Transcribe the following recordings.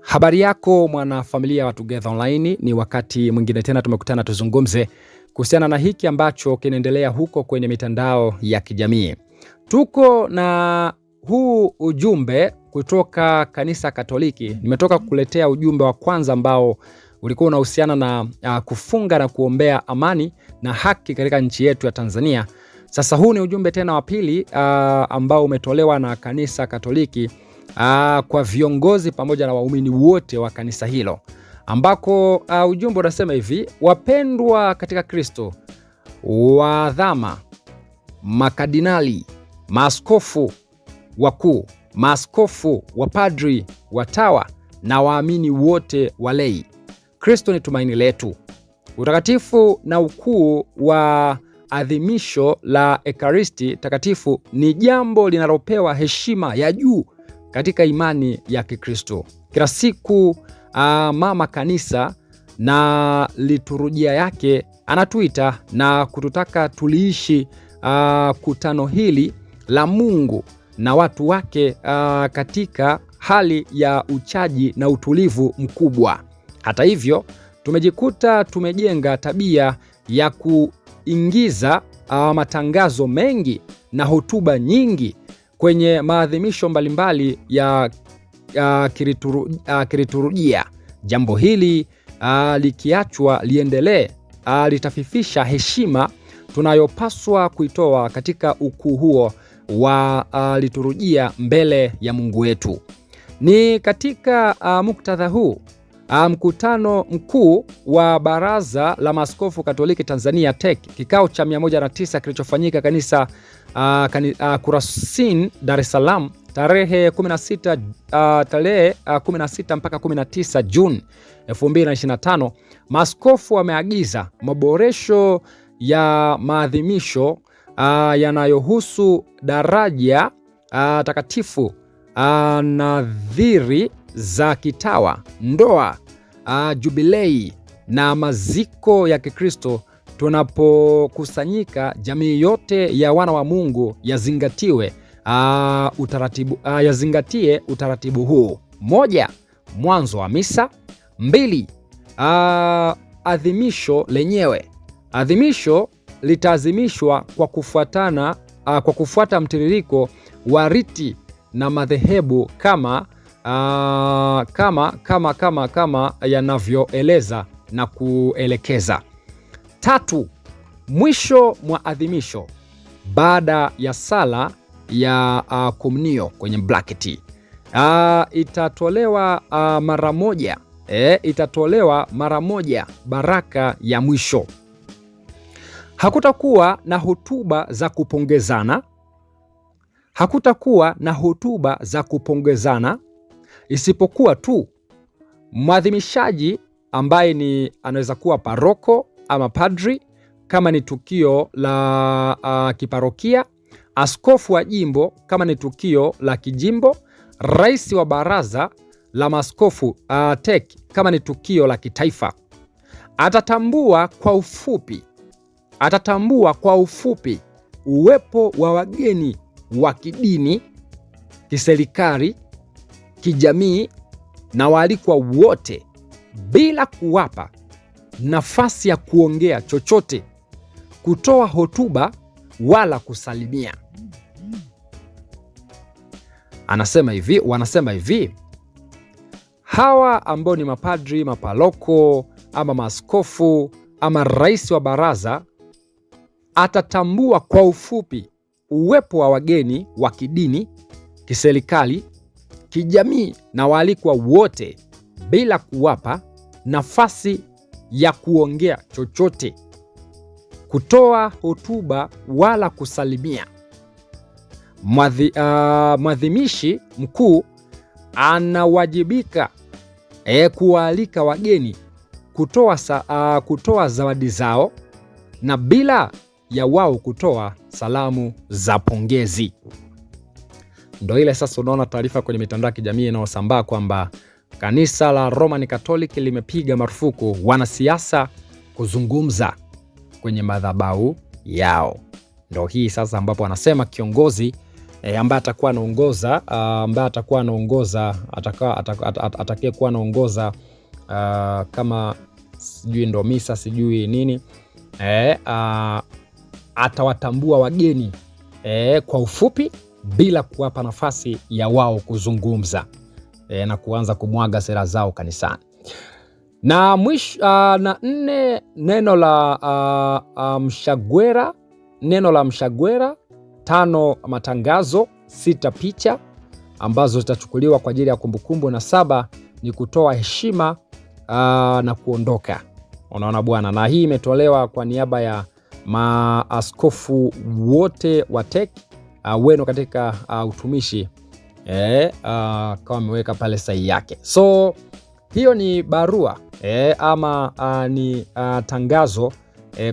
Habari yako mwanafamilia wa Together Online, ni wakati mwingine tena tumekutana tuzungumze kuhusiana na hiki ambacho kinaendelea huko kwenye mitandao ya kijamii. Tuko na huu ujumbe kutoka Kanisa Katoliki. Nimetoka kukuletea ujumbe wa kwanza ambao ulikuwa unahusiana na kufunga na kuombea amani na haki katika nchi yetu ya Tanzania. Sasa huu ni ujumbe tena wa pili ambao umetolewa na Kanisa Katoliki kwa viongozi pamoja na waumini wote wa kanisa hilo, ambako ujumbe unasema hivi: wapendwa katika Kristo, wadhama, makadinali, maaskofu wakuu, maaskofu, wapadri, watawa na waamini wote walei, Kristo ni tumaini letu. Utakatifu na ukuu wa adhimisho la Ekaristi takatifu ni jambo linalopewa heshima ya juu katika imani ya Kikristo. Kila siku mama kanisa na liturujia yake anatuita na kututaka tuliishi kutano hili la Mungu na watu wake katika hali ya uchaji na utulivu mkubwa. Hata hivyo, tumejikuta tumejenga tabia ya kuingiza matangazo mengi na hotuba nyingi kwenye maadhimisho mbalimbali ya kiliturujia. Jambo hili likiachwa liendelee, litafifisha heshima tunayopaswa kuitoa katika ukuu huo wa liturujia mbele ya Mungu wetu. Ni katika muktadha huu mkutano mkuu wa Baraza la Maaskofu Katoliki Tanzania TEC, kikao cha 109 kilichofanyika kanisa Kurasini, Dar es Salaam tarehe 16 mpaka 19 Juni 2025, maaskofu wameagiza maboresho ya maadhimisho yanayohusu daraja takatifu, nadhiri za kitawa, ndoa, jubilei na maziko ya Kikristo. Tunapokusanyika, jamii yote ya wana wa Mungu yazingatie utaratibu huu: 1. Mwanzo wa misa. 2. Adhimisho lenyewe. Adhimisho litaazimishwa kwa kufuata mtiririko wa riti na madhehebu kama yanavyoeleza na kuelekeza. 3. Mwisho mwa adhimisho, baada ya sala ya komunio kwenye bracket, itatolewa mara moja baraka ya mwisho. Hakutakuwa na hotuba za kupongezana, isipokuwa tu mwadhimishaji ambaye anaweza kuwa paroko ama padri kama ni tukio la kiparokia, askofu wa jimbo kama ni tukio la kijimbo, rais wa baraza la maaskofu TEC kama ni tukio la kitaifa. Atatambua kwa ufupi uwepo wa wageni wa kidini, kiserikali, kijamii na waalikwa wote, bila kuwapa nafasi ya kuongea chochote, kutoa hotuba wala kusalimia. Wanasema hivi: hawa ambao ni mapadri, mapaloko ama maaskofu ama rais wa baraza atatambua kwa ufupi uwepo wa wageni wa kidini, kiserikali, kijamii na waalikwa wote, bila kuwapa nafasi ya kuongea chochote, kutoa hotuba wala kusalimia. Mwadhimishi mkuu anawajibika kuwaalika wageni, kutoa zawadi zao na bila ya wao kutoa salamu za pongezi. Ndio ile sasa unaona taarifa kwenye mitandao ya kijamii inayosambaa kwamba kanisa la Roman Catholic limepiga marufuku wanasiasa kuzungumza kwenye madhabahu yao. Ndio hii sasa ambapo wanasema kiongozi ambaye atakuwa anaongoza atakayekuwa anaongoza kama sijui ndo misa sijui nini, atawatambua wageni kwa ufupi bila kuwapa nafasi ya wao kuzungumza na kuanza kumwaga sera zao kanisani. Na mwisho na 4, neno la mshagwera, 5 matangazo, 6 picha ambazo zitachukuliwa kwa ajili ya kumbukumbu, na 7 ni kutoa heshima na kuondoka. Unaona bwana, na hii imetolewa kwa niaba ya maaskofu wote wa TEC wenu katika utumishi kama ameweka pale sahihi yake. So hiyo ni barua ama ni tangazo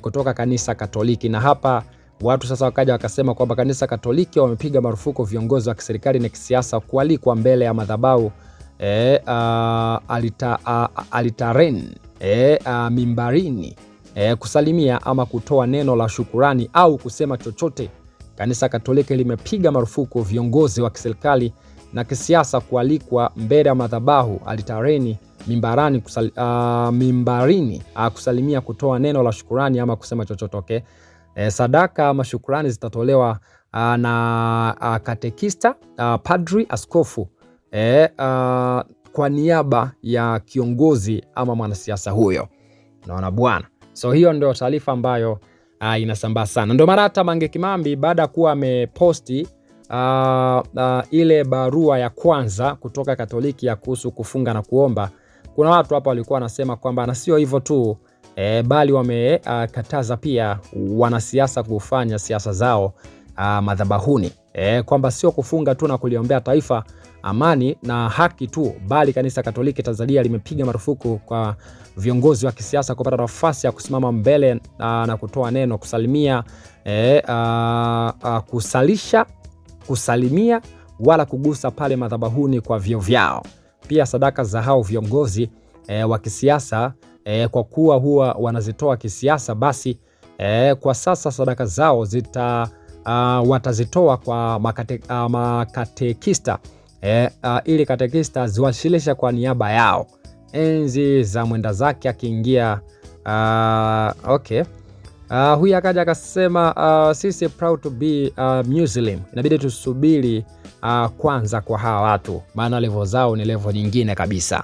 kutoka kanisa Katoliki, na hapa watu sasa wakaja wakasema kwamba kanisa Katoliki wamepiga marufuku viongozi wa kiserikali na kisiasa kualikwa mbele ya madhabahu alitaren mimbarini kusalimia ama kutoa neno la shukurani au kusema chochote. Kanisa Katoliki limepiga marufuku viongozi wa kiserikali na kisiasa kualikwa mbele ya madhabahu alitareni mimbarini kusalimia, kutoa neno la shukurani ama kusema chochote. Okay? Sadaka ama shukurani zitatolewa na katekista, padri, askofu kwa niaba ya kiongozi ama mwanasiasa huyo. Naona bwana. So hiyo ndio taarifa ambayo inasambaa sana. Ndio mara hata Mange Kimambi baada ya kuwa ameposti ile barua ya kwanza kutoka Katoliki ya kuhusu kufunga na kuomba, kuna watu hapa walikuwa wanasema kwamba na sio hivyo tu bali wamekataza pia wanasiasa kufanya siasa zao madhabahuni, kwamba sio kufunga tu na kuliombea taifa amani na haki tu, bali kanisa Katoliki Tanzania limepiga marufuku kwa viongozi wa kisiasa kupata nafasi ya kusimama mbele na kutoa neno, kusalimia, kusalisha, kusalimia wala kugusa pale madhabahuni kwa vyo vyao. Pia sadaka za hao viongozi wa kisiasa kwa kuwa huwa wanazitoa kisiasa, basi kwa sasa sadaka zao watazitoa kwa makatekista ili katekista ziwasilisha kwa niaba yao enzi za mwenda zake akiingia. Okay. Huyu akaja akasema sisi proud to be Muslim, inabidi tusubiri kwanza kwa hawa watu, maana level zao ni level nyingine kabisa.